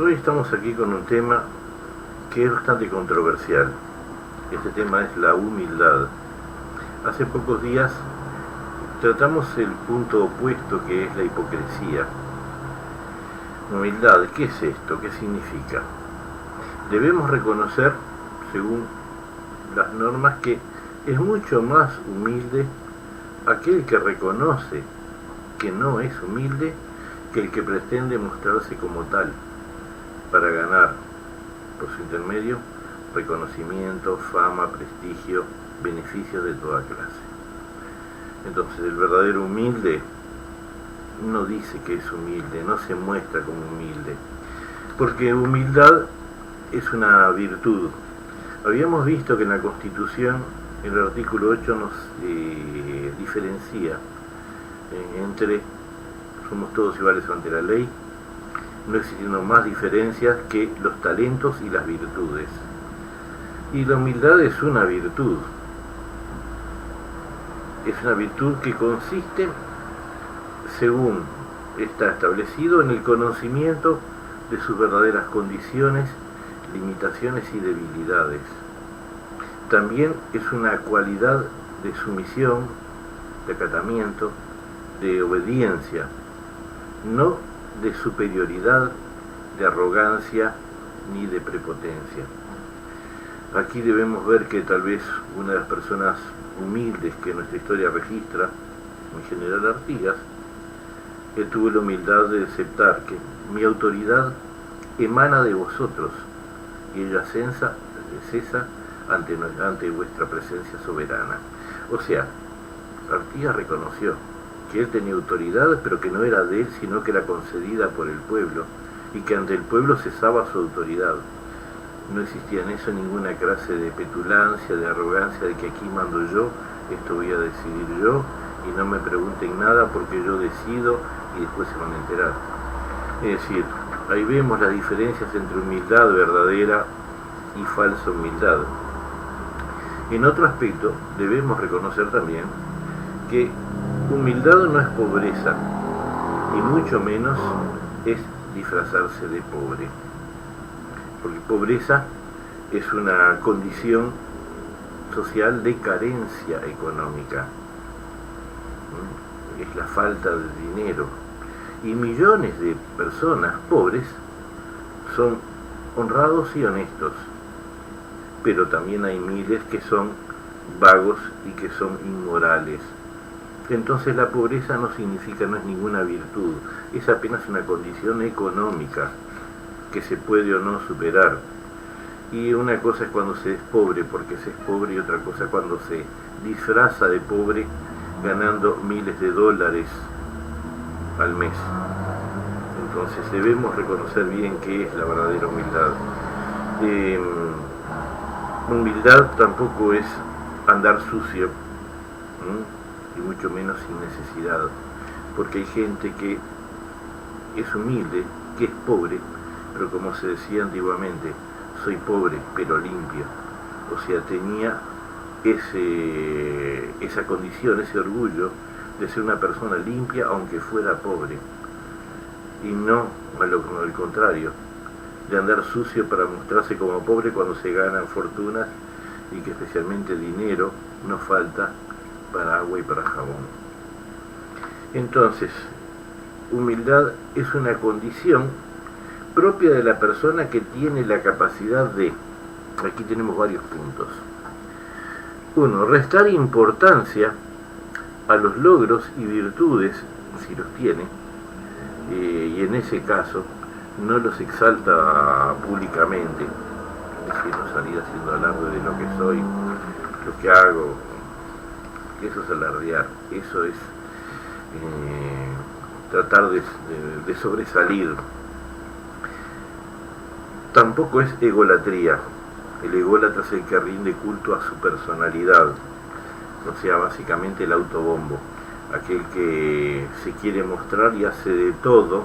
Hoy estamos aquí con un tema que es bastante controversial. Este tema es la humildad. Hace pocos días tratamos el punto opuesto, que es la hipocresía. Humildad, ¿qué es esto? ¿Qué significa? Debemos reconocer, según las normas, que es mucho más humilde aquel que reconoce que no es humilde que el que pretende mostrarse como tal, para ganar, por su intermedio, reconocimiento, fama, prestigio, beneficios de toda clase. Entonces, el verdadero humilde no dice que es humilde, no se muestra como humilde, porque humildad es una virtud. Habíamos visto que en la Constitución, en el artículo 8 nos diferencia entre somos todos iguales ante la ley, no existiendo más diferencias que los talentos y las virtudes. Y la humildad es una virtud. Es una virtud que consiste, según está establecido, en el conocimiento de sus verdaderas condiciones, limitaciones y debilidades. También es una cualidad de sumisión, de acatamiento, de obediencia, no de superioridad, de arrogancia ni de prepotencia. Aquí debemos ver que tal vez una de las personas humildes que nuestra historia registra, en general Artigas, que tuvo la humildad de aceptar que mi autoridad emana de vosotros y ella cesa ante vuestra presencia soberana. O sea, Artigas reconoció que él tenía autoridad, pero que no era de él, sino que era concedida por el pueblo, y que ante el pueblo cesaba su autoridad. No existía en eso ninguna clase de petulancia, de arrogancia, de que aquí mando yo, esto voy a decidir yo, y no me pregunten nada porque yo decido y después se van a enterar. Es decir, ahí vemos las diferencias entre humildad verdadera y falsa humildad. En otro aspecto, debemos reconocer también que humildad no es pobreza, y mucho menos es disfrazarse de pobre, porque pobreza es una condición social de carencia económica, es la falta de dinero, y millones de personas pobres son honrados y honestos, pero también hay miles que son vagos y que son inmorales. Entonces la pobreza no significa, no es ninguna virtud, es apenas una condición económica que se puede o no superar. Y una cosa es cuando se es pobre porque se es pobre, y otra cosa cuando se disfraza de pobre ganando miles de dólares al mes. Entonces debemos reconocer bien qué es la verdadera humildad. Humildad tampoco es andar sucio, y mucho menos sin necesidad, porque hay gente que es humilde, que es pobre, pero como se decía antiguamente, soy pobre pero limpio. O sea, tenía esa condición, ese orgullo de ser una persona limpia aunque fuera pobre, y no al contrario, de andar sucio para mostrarse como pobre cuando se ganan fortunas y que especialmente dinero no falta para agua y para jabón. Entonces, humildad es una condición propia de la persona que tiene la capacidad de, aquí tenemos varios puntos. 1. Restar importancia a los logros y virtudes, si los tiene, y en ese caso no los exalta públicamente, es decir, no salir haciendo alarde de lo que soy, lo que hago. Eso es alardear, eso es tratar de sobresalir. Tampoco es egolatría. El ególatra es el que rinde culto a su personalidad, o sea, básicamente el autobombo, aquel que se quiere mostrar y hace de todo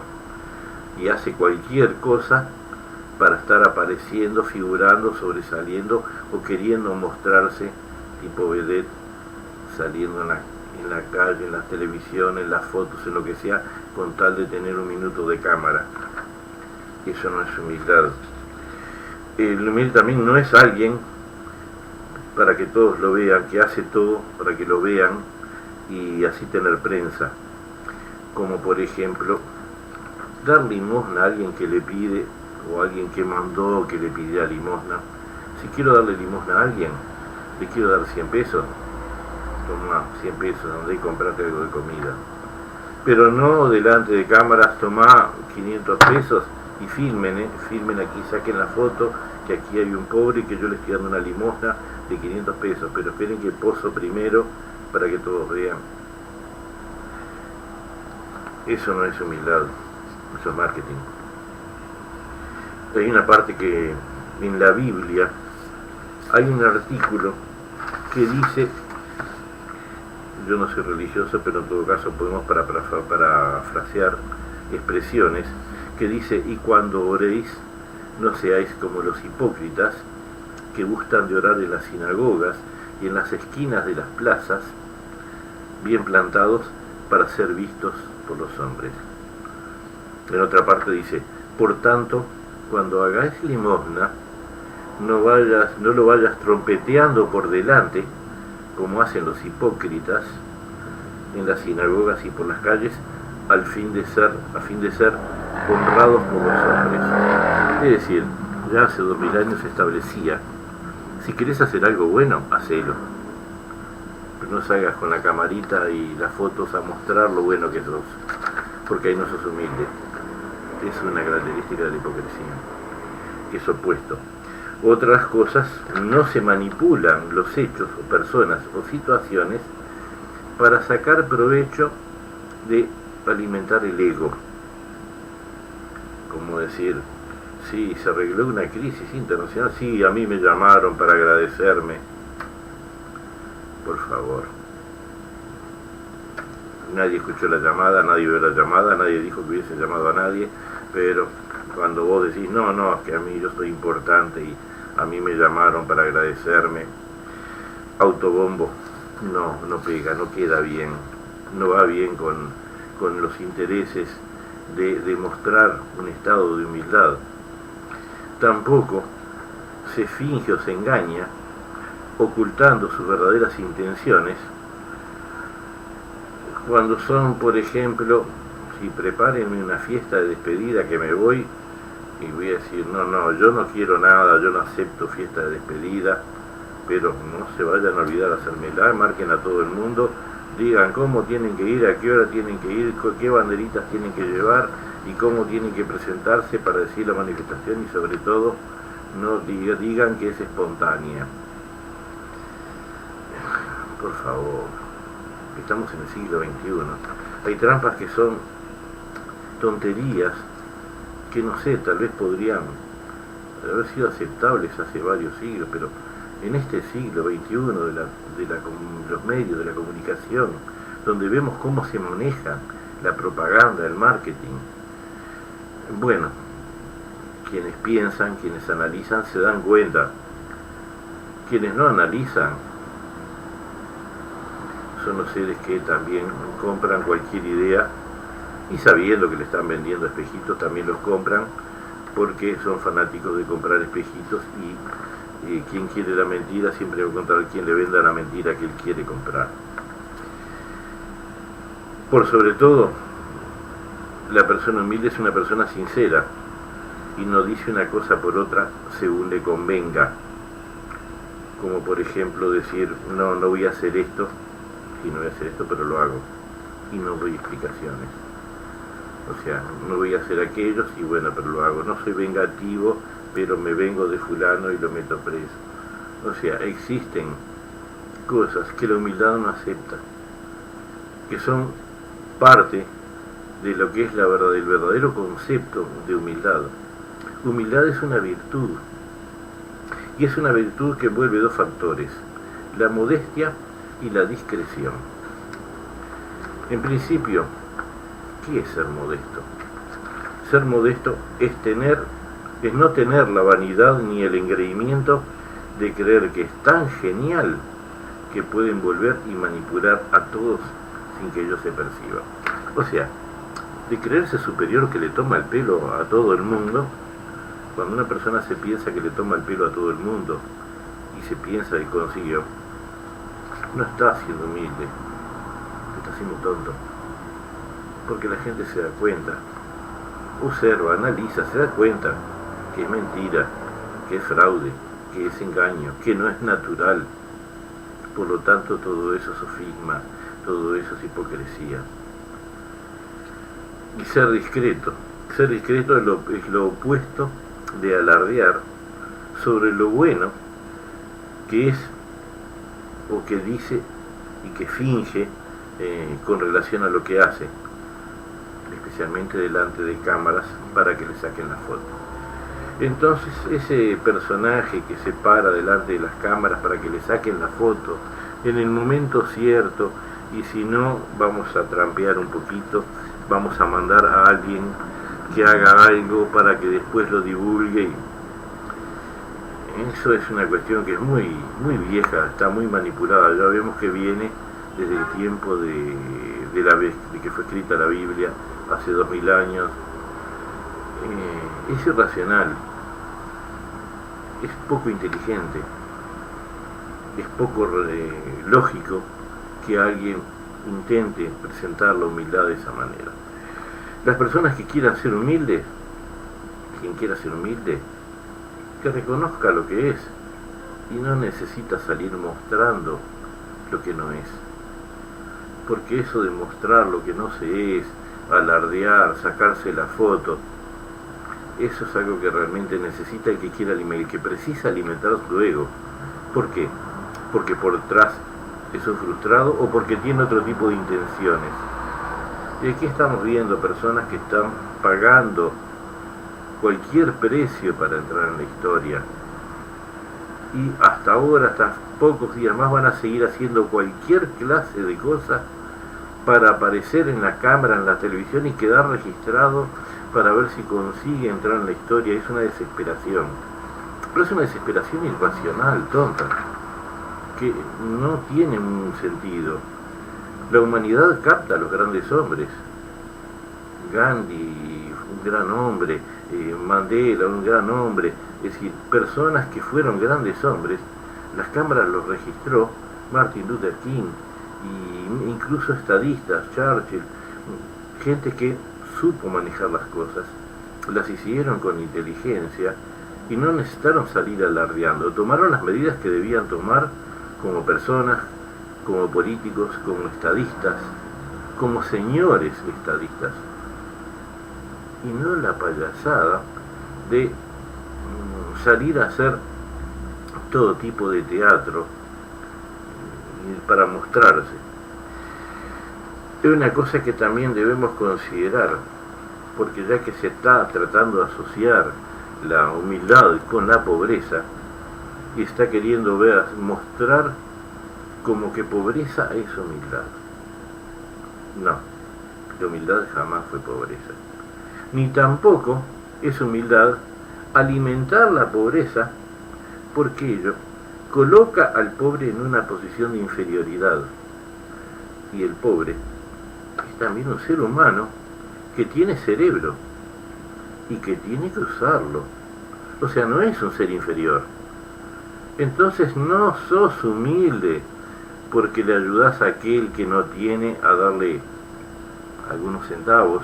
y hace cualquier cosa para estar apareciendo, figurando, sobresaliendo o queriendo mostrarse tipo vedette, saliendo en la calle, en la televisión, en las fotos, en lo que sea, con tal de tener un minuto de cámara. Eso no es humildad. El humilde también no es alguien para que todos lo vean, que hace todo para que lo vean y así tener prensa. Como por ejemplo, dar limosna a alguien que le pide, o a alguien que mandó que le pidiera limosna. Si quiero darle limosna a alguien, le quiero dar 100 pesos, toma 100 pesos, donde hay comprarte algo de comida. Pero no delante de cámaras, toma 500 pesos y filmen, filmen aquí, saquen la foto, que aquí hay un pobre y que yo le estoy dando una limosna de 500 pesos, pero esperen que poso primero para que todos vean. Eso no es humildad, eso es marketing. Hay una parte que en la Biblia hay un artículo que dice, yo no soy religioso, pero en todo caso podemos parafrasear expresiones, que dice: y cuando oréis, no seáis como los hipócritas, que gustan de orar en las sinagogas y en las esquinas de las plazas, bien plantados para ser vistos por los hombres. En otra parte dice: por tanto, cuando hagáis limosna, no lo vayas trompeteando por delante, como hacen los hipócritas en las sinagogas y por las calles, a fin de ser honrados por los hombres. Es decir, ya hace 2000 años se establecía: si querés hacer algo bueno, hacelo. Pero no salgas con la camarita y las fotos a mostrar lo bueno que sos, porque ahí no sos humilde. Es una característica de la hipocresía, que es opuesto. Otras cosas, no se manipulan los hechos o personas o situaciones para sacar provecho de alimentar el ego. Como decir: sí, se arregló una crisis internacional, sí, a mí me llamaron para agradecerme. Por favor. Nadie escuchó la llamada, nadie vio la llamada, nadie dijo que hubiese llamado a nadie, pero cuando vos decís: no, es que a mí yo soy importante y a mí me llamaron para agradecerme, autobombo, no pega, no queda bien, no va bien con los intereses de demostrar un estado de humildad. Tampoco se finge o se engaña ocultando sus verdaderas intenciones cuando son, por ejemplo, si prepárenme una fiesta de despedida que me voy, y voy a decir: no, yo no quiero nada, yo no acepto fiesta de despedida, pero no se vayan a olvidar hacérmela, marquen a todo el mundo, digan cómo tienen que ir, a qué hora tienen que ir, qué banderitas tienen que llevar y cómo tienen que presentarse para decir la manifestación, y sobre todo no digan que es espontánea. Por favor, estamos en el siglo XXI. Hay trampas que son tonterías que no sé, tal vez podrían haber sido aceptables hace varios siglos, pero en este siglo XXI los medios de la comunicación, donde vemos cómo se maneja la propaganda, el marketing, bueno, quienes piensan, quienes analizan, se dan cuenta. Quienes no analizan son los seres que también compran cualquier idea, y sabiendo que le están vendiendo espejitos también los compran, porque son fanáticos de comprar espejitos, y quien quiere la mentira siempre va a encontrar quien le venda la mentira que él quiere comprar. Por sobre todo, la persona humilde es una persona sincera y no dice una cosa por otra según le convenga, como por ejemplo decir: no voy a hacer esto, y no voy a hacer esto, pero lo hago, y no doy explicaciones. O sea, no voy a hacer aquello, y bueno, pero lo hago. No soy vengativo, pero me vengo de fulano y lo meto preso. O sea, existen cosas que la humildad no acepta, que son parte de lo que es el verdadero concepto de humildad. Humildad es una virtud, y es una virtud que envuelve dos factores: la modestia y la discreción. En principio, ¿qué es ser modesto? Ser modesto es no tener la vanidad ni el engreimiento de creer que es tan genial que puede envolver y manipular a todos sin que ellos se perciban. O sea, de creerse superior que le toma el pelo a todo el mundo. Cuando una persona se piensa que le toma el pelo a todo el mundo y se piensa que consiguió, no está siendo humilde, está siendo tonto, porque la gente se da cuenta, observa, analiza, se da cuenta que es mentira, que es fraude, que es engaño, que no es natural. Por lo tanto, todo eso es sofisma, todo eso es hipocresía. Y ser discreto es lo opuesto de alardear sobre lo bueno que es o que dice y que finge con relación a lo que hace, especialmente delante de cámaras para que le saquen la foto. Entonces ese personaje que se para delante de las cámaras para que le saquen la foto en el momento cierto, y si no, vamos a trampear un poquito, vamos a mandar a alguien que haga algo para que después lo divulgue. Eso es una cuestión que es muy vieja, está muy manipulada. Ya vemos que viene desde el tiempo de que fue escrita la Biblia, hace 2000 años. Es irracional, es poco inteligente, es poco lógico que alguien intente presentar la humildad de esa manera. Las personas que quieran ser humildes, quien quiera ser humilde, que reconozca lo que es y no necesita salir mostrando lo que no es, porque eso de mostrar lo que no se es, alardear, sacarse la foto, eso es algo que realmente necesita el que quiera alimentar, el que precisa alimentar su ego. ¿Por qué? Porque por detrás es un frustrado o porque tiene otro tipo de intenciones. Y aquí estamos viendo personas que están pagando cualquier precio para entrar en la historia, y hasta ahora, hasta pocos días más, van a seguir haciendo cualquier clase de cosas para aparecer en la cámara, en la televisión y quedar registrado para ver si consigue entrar en la historia. Es una desesperación, pero es una desesperación irracional, tonta, que no tiene un sentido. La humanidad capta a los grandes hombres. Gandhi, un gran hombre, Mandela, un gran hombre, es decir, personas que fueron grandes hombres, las cámaras los registró, Martin Luther King, e incluso estadistas, Churchill, gente que supo manejar las cosas, las hicieron con inteligencia y no necesitaron salir alardeando, tomaron las medidas que debían tomar como personas, como políticos, como estadistas, como señores estadistas, y no la payasada de salir a hacer todo tipo de teatro para mostrarse. Es una cosa que también debemos considerar, porque ya que se está tratando de asociar la humildad con la pobreza, y está queriendo mostrar como que pobreza es humildad. No, la humildad jamás fue pobreza. Ni tampoco es humildad alimentar la pobreza, porque ello coloca al pobre en una posición de inferioridad. Y el pobre es también un ser humano que tiene cerebro y que tiene que usarlo. O sea, no es un ser inferior. Entonces no sos humilde porque le ayudás a aquel que no tiene a darle algunos centavos,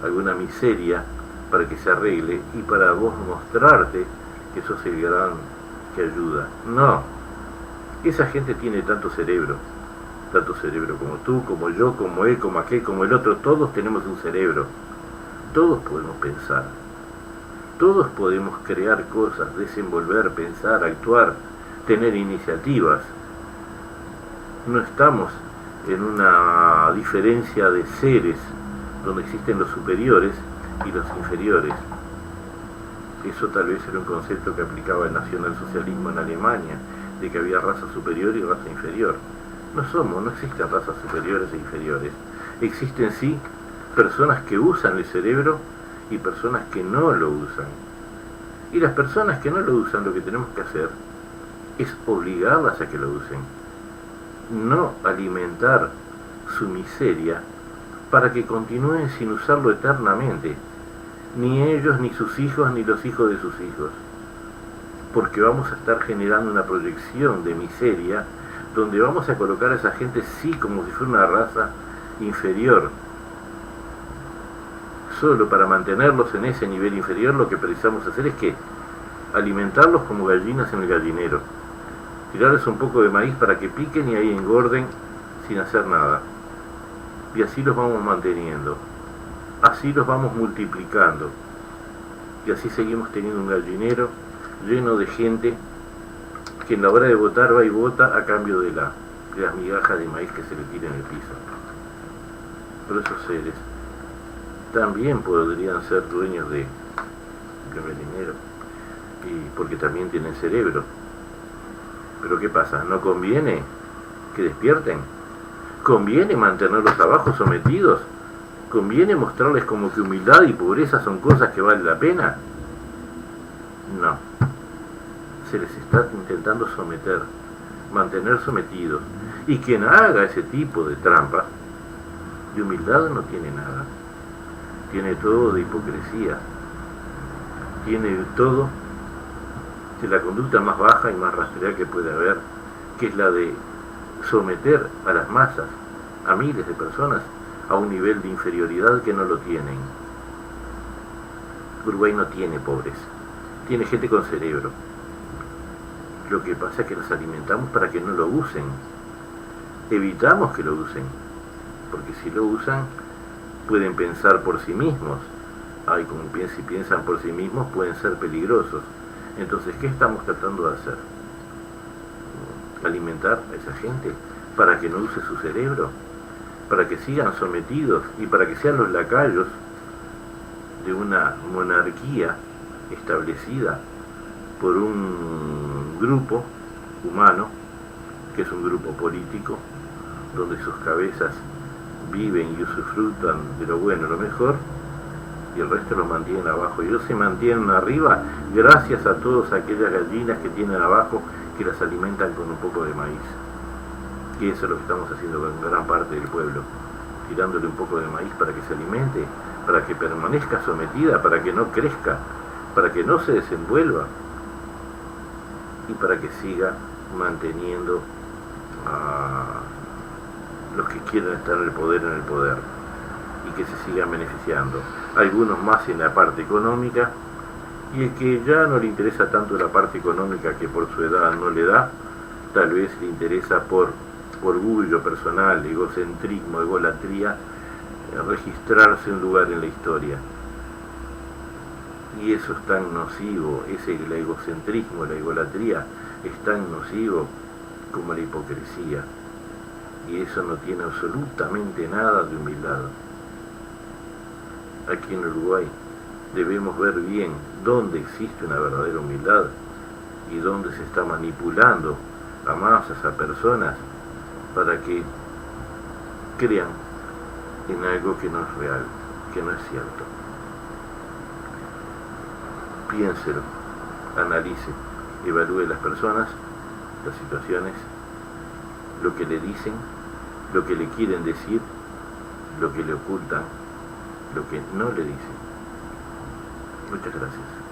alguna miseria para que se arregle y para vos mostrarte que sos el gran que ayuda. No, esa gente tiene tanto cerebro como tú, como yo, como él, como aquel, como el otro. Todos tenemos un cerebro, todos podemos pensar, todos podemos crear cosas, desenvolver, pensar, actuar, tener iniciativas. No estamos en una diferencia de seres donde existen los superiores y los inferiores. Eso tal vez era un concepto que aplicaba el nacionalsocialismo en Alemania, de que había raza superior y raza inferior. No existen razas superiores e inferiores. Existen sí personas que usan el cerebro y personas que no lo usan. Y las personas que no lo usan, lo que tenemos que hacer es obligarlas a que lo usen. No alimentar su miseria para que continúen sin usarlo eternamente, ni ellos, ni sus hijos, ni los hijos de sus hijos, porque vamos a estar generando una proyección de miseria donde vamos a colocar a esa gente sí como si fuera una raza inferior. Solo para mantenerlos en ese nivel inferior lo que precisamos hacer es que alimentarlos como gallinas en el gallinero, tirarles un poco de maíz para que piquen y ahí engorden sin hacer nada, y así los vamos manteniendo, así los vamos multiplicando, y así seguimos teniendo un gallinero lleno de gente que en la hora de votar va y vota a cambio de las migajas de maíz que se le tira en el piso. Pero esos seres también podrían ser dueños de gallinero, y porque también tienen cerebro. Pero ¿qué pasa? ¿No conviene que despierten? ¿Conviene mantenerlos abajo sometidos? ¿Conviene mostrarles como que humildad y pobreza son cosas que valen la pena? No. Se les está intentando someter, mantener sometidos. Y quien haga ese tipo de trampa, de humildad no tiene nada. Tiene todo de hipocresía. Tiene todo de la conducta más baja y más rastrera que puede haber, que es la de someter a las masas, a miles de personas, a un nivel de inferioridad que no lo tienen. Uruguay no tiene pobres, tiene gente con cerebro. Lo que pasa es que los alimentamos para que no lo usen. Evitamos que lo usen, porque si lo usan pueden pensar por sí mismos. Como si piensan por sí mismos pueden ser peligrosos. Entonces, ¿qué estamos tratando de hacer? Alimentar a esa gente para que no use su cerebro, para que sigan sometidos y para que sean los lacayos de una monarquía establecida por un grupo humano, que es un grupo político, donde sus cabezas viven y usufructan de lo bueno y lo mejor, y el resto los mantienen abajo. Y ellos se mantienen arriba gracias a todas aquellas gallinas que tienen abajo, que las alimentan con un poco de maíz. Y eso es lo que estamos haciendo con gran parte del pueblo, tirándole un poco de maíz para que se alimente, para que permanezca sometida, para que no crezca, para que no se desenvuelva, y para que siga manteniendo a los que quieren estar en el poder, y que se sigan beneficiando. Algunos más en la parte económica, y el que ya no le interesa tanto la parte económica, que por su edad no le da, tal vez le interesa por orgullo personal, egocentrismo, egolatría, registrarse un lugar en la historia. Y eso es tan nocivo, el egocentrismo, la egolatría, es tan nocivo como la hipocresía. Y eso no tiene absolutamente nada de humildad. Aquí en Uruguay debemos ver bien dónde existe una verdadera humildad y dónde se está manipulando a masas, a personas, para que crean en algo que no es real, que no es cierto. Piénselo, analice, evalúe las personas, las situaciones, lo que le dicen, lo que le quieren decir, lo que le ocultan, lo que no le dicen. Muchas gracias.